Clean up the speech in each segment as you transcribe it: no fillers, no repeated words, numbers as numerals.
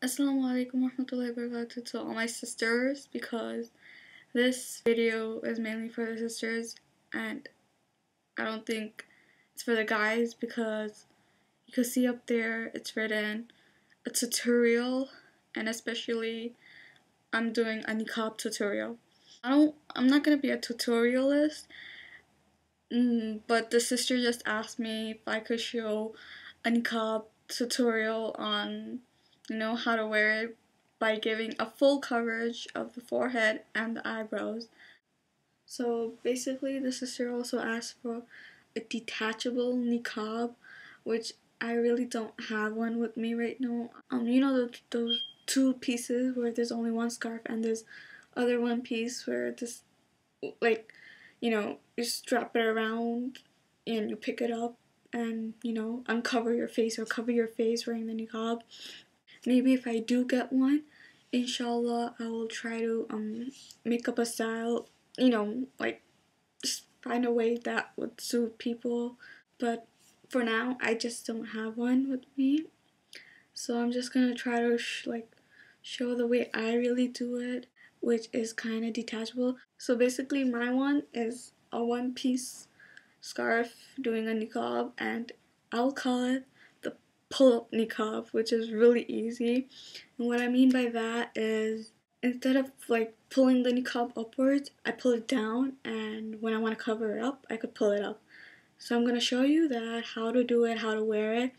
Assalamu alaikum warahmatullahi wabarakatuh to all my sisters, because this video is mainly for the sisters and I don't think it's for the guys, because you can see up there it's written a tutorial, and especially I'm doing a niqab tutorial. I'm not gonna be a tutorialist, but the sister just asked me if I could show a niqab tutorial on how to wear it by giving a full coverage of the forehead and the eyebrows. So basically the sister also asked for a detachable niqab, which I really don't have one with me right now. Those two pieces where there's only one scarf and there's other one piece where this, like, you strap it around and you pick it up and uncover your face or cover your face wearing the niqab. Maybe if I do get one, Inshallah, I will try to make up a style, like just find a way that would suit people. But for now, I just don't have one with me, so I'm just gonna try to show the way I really do it, which is kind of detachable. So basically, my one is a one-piece scarf doing a niqab, and I'll call it the pull-up niqab, which is really easy. And what I mean by that is, instead of pulling the niqab upwards, I pull it down, and when I want to cover it up, I could pull it up. So I'm going to show you that, how to do it, how to wear it.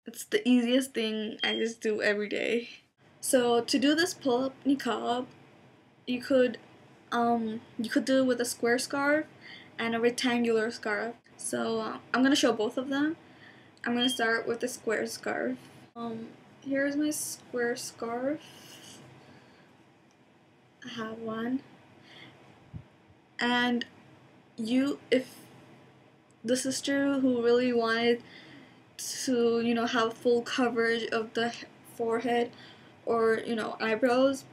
It's the easiest thing I just do every day. So to do this pull-up niqab, you could do it with a square scarf and a rectangular scarf. So I'm gonna show both of them. I'm gonna start with the square scarf. Here's my square scarf. I have one. And if the sister who really wanted to, have full coverage of the forehead or, eyebrows,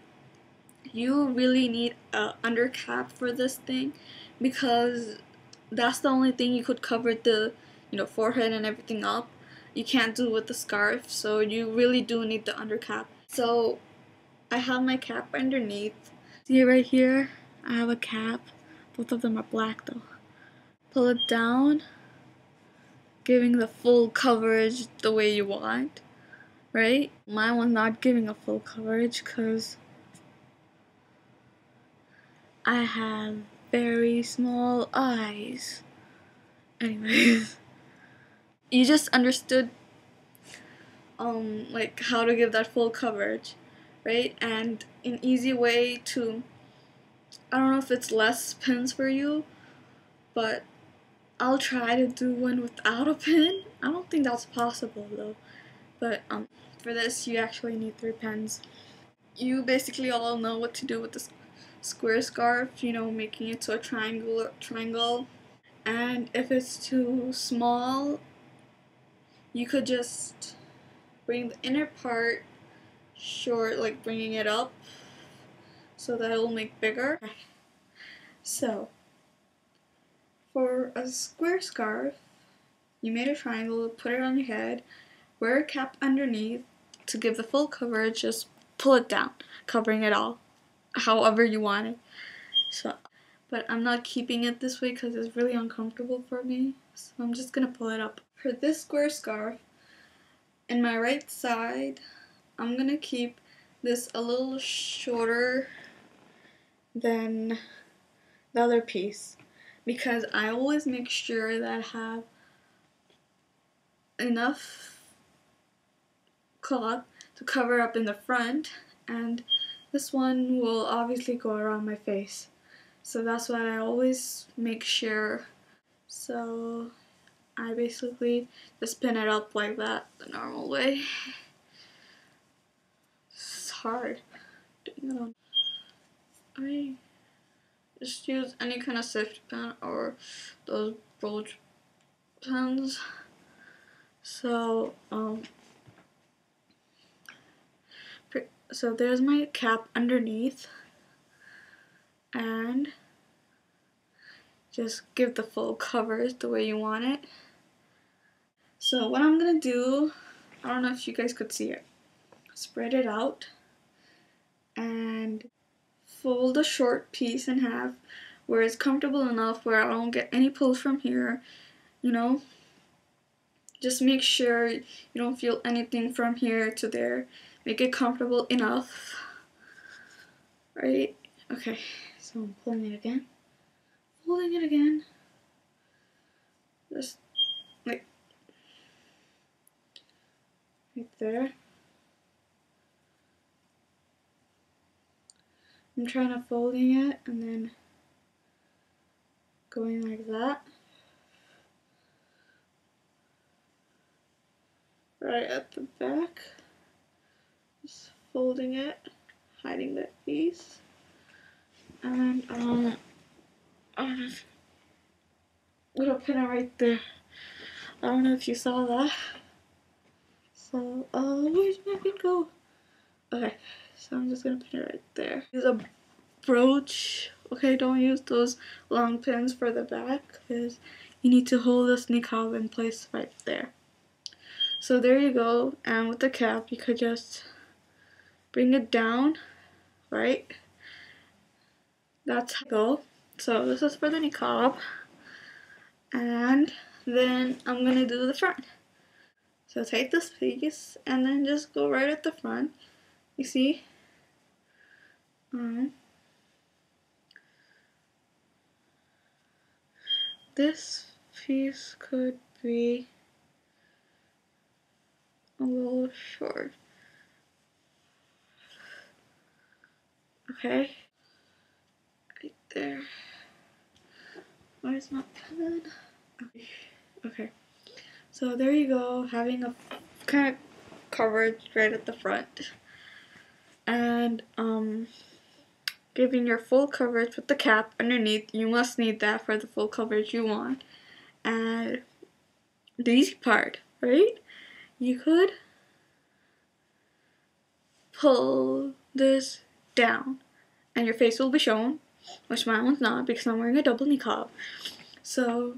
you really need a undercap for this thing, because that's the only thing you could cover the forehead and everything up. You can't do it with the scarf, so you really do need the undercap. So I have my cap underneath. See right here, I have a cap. Both of them are black though. Pull it down, giving the full coverage the way you want, right? Mine was not giving a full coverage because I have very small eyes. Anyways, you just understood how to give that full coverage, right? And an easy way to, I don't know if it's less pins for you, but I'll try to do one without a pin. I don't think that's possible though. But for this you actually need 3 pins. You basically all know what to do with this square scarf, making it to a triangle. And if it's too small, you could just bring the inner part short, like bringing it up so that it will make bigger. So for a square scarf, you made a triangle, put it on your head, wear a cap underneath to give the full coverage, just pull it down, covering it all however you want it. So, but I'm not keeping it this way because it's really uncomfortable for me, so I'm just gonna pull it up. For this square scarf, in my right side, I'm gonna keep this a little shorter than the other piece, because I always make sure that I have enough cloth to cover up in the front, and this one will obviously go around my face. So that's what I always make sure. So I basically just pin it up like that the normal way. It's hard doing it on. I just use any kind of safety pin or those bulge pins. So so there's my cap underneath, and just give the full coverage the way you want it. So what I'm gonna do, I don't know if you guys could see it. Spread it out and fold the short piece in half where it's comfortable enough where I don't get any pulls from here, you know. Just make sure you don't feel anything from here to there. Make it comfortable enough, right? Okay, so I'm pulling it again, folding it again, just like right there. I'm trying to folding it and then going like that. Right at the back. Just folding it, hiding that piece. And I'm gonna pin it right there. I don't know if you saw that. So, where's my pin go? Okay, so I'm just gonna pin it right there. Use a brooch. Okay, don't use those long pins for the back because you need to hold this niqab in place right there. So there you go, and with the cap you could just bring it down, right? That's how you go. So this is for the niqab, and then I'm gonna do the front. So take this piece and then just go right at the front. You see? This piece could be a little short. Okay. Right there. Where's my pen? Okay. So there you go, having a kind of coverage right at the front. And giving your full coverage with the cap underneath. You must need that for the full coverage you want. And the easy part, right? You could pull this down and your face will be shown, which mine was not because I'm wearing a double niqab. So,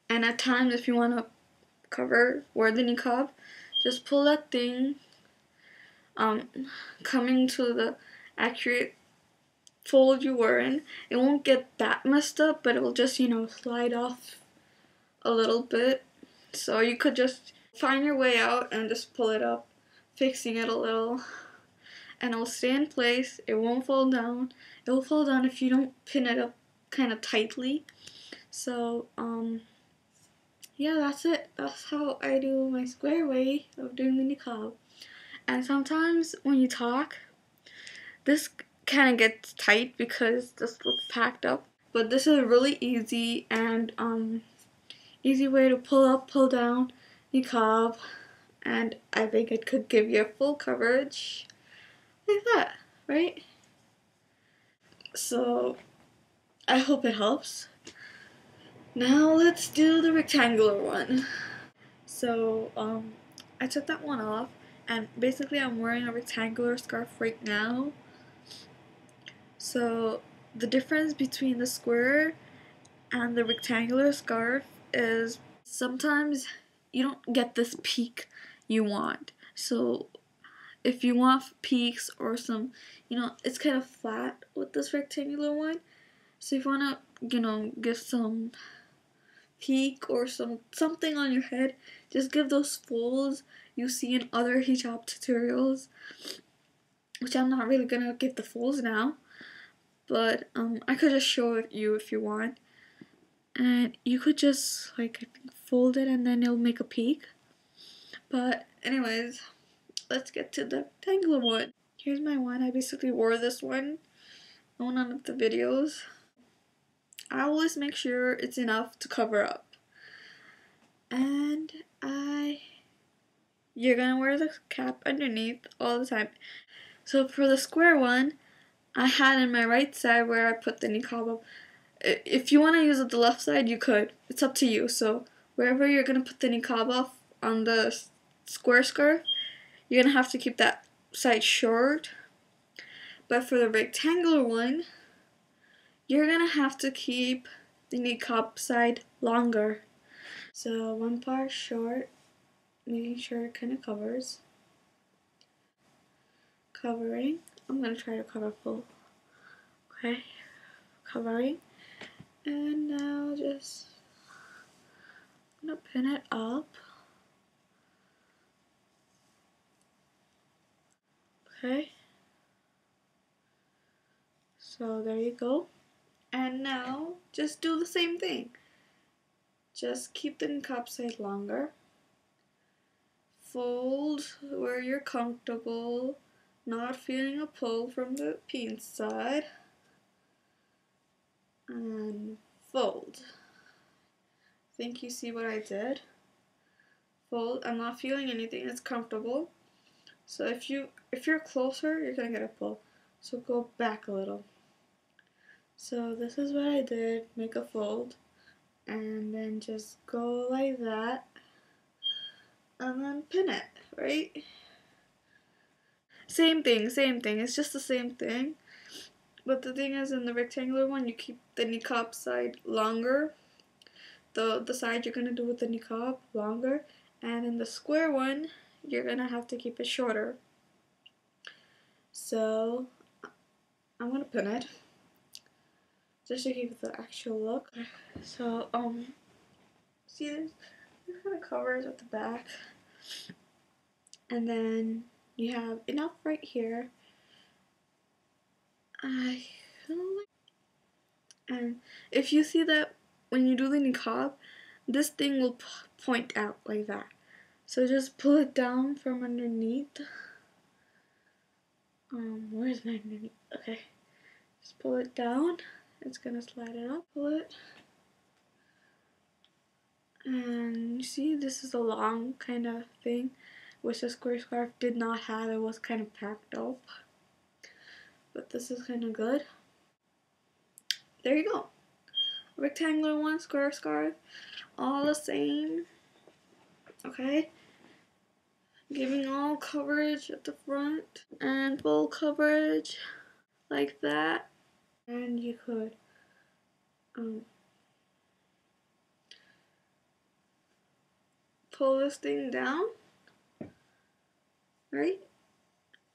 and at times if you want to wear the niqab, just pull that thing coming to the accurate fold you were in. It won't get that messed up, but it will just, you know, slide off a little bit. So you could just find your way out and just pull it up, fixing it a little, and it'll stay in place. It won't fall down. It will fall down if you don't pin it up kind of tightly. So yeah, that's it. That's how I do my square way of doing the niqab. And sometimes when you talk, this kind of gets tight because this looks packed up. But this is really easy and easy way to pull up, pull down niqab, and I think it could give you a full coverage like that, right? So I hope it helps. Now let's do the rectangular one. So I took that one off, and basically I'm wearing a rectangular scarf right now. So the difference between the square and the rectangular scarf is sometimes you don't get this peak you want. So if you want peaks or some, you know, it's kind of flat with this rectangular one. So if you want to, you know, give some peak or something on your head, just give those folds you see in other hijab tutorials, which I'm not really gonna give the folds now, but I could just show it you if you want. And you could just like fold it and then it'll make a peak. But anyways, let's get to the rectangular one. Here's my one. I basically wore this one on one of the videos. I always make sure it's enough to cover up. And you're gonna wear the cap underneath all the time. So for the square one, I had in my right side where I put the niqab up. If you want to use it the left side, you could. It's up to you. So wherever you're gonna put the niqab off on the square scarf, you're gonna have to keep that side short. But for the rectangular one, you're gonna have to keep the niqab side longer. So one part short making sure it kind of covers. Covering. I'm gonna try to cover full. Okay, covering. And now just I'm gonna pin it up. Okay. So there you go. And now just do the same thing. Just keep the niqab side longer. Fold where you're comfortable, not feeling a pull from the peen side. And fold. Think you see what I did? Fold. I'm not feeling anything. It's comfortable. So if you're closer, you're gonna get a pull. So go back a little. So this is what I did. Make a fold, and then just go like that, and then pin it. Right? Same thing. Same thing. It's just the same thing. But the thing is, in the rectangular one, you keep the niqab side longer. The side you're gonna do with the niqab longer, and in the square one, you're gonna have to keep it shorter. So I'm gonna pin it just to give it the actual look. So see this kind of covers at the back, and then you have enough right here. And if you see that when you do the niqab, this thing will point out like that. So just pull it down from underneath. Where's my underneath? Okay. Just pull it down. It's gonna slide it up. Pull it. And you see, this is a long kind of thing, which the square scarf did not have. It was kind of packed up. But this is kind of good. There you go. Rectangular one, square scarf, all the same. Okay. Giving all coverage at the front and full coverage like that. And you could pull this thing down, right?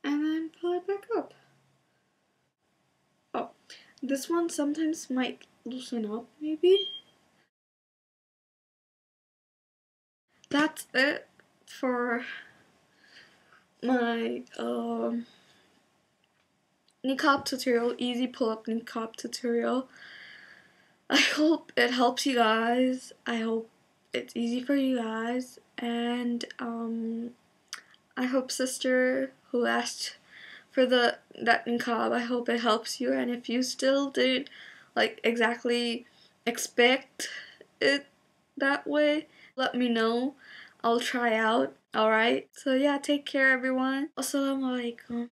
And then pull it back up. Oh, this one sometimes might loosen up, maybe. That's it for my niqab tutorial, easy pull-up niqab tutorial. I hope it helps you guys. I hope it's easy for you guys, and I hope sister who asked for that niqab, I hope it helps you. And if you still didn't like exactly expect it that way, let me know. I'll try out. Alright, so yeah, take care everyone. Assalamu alaikum.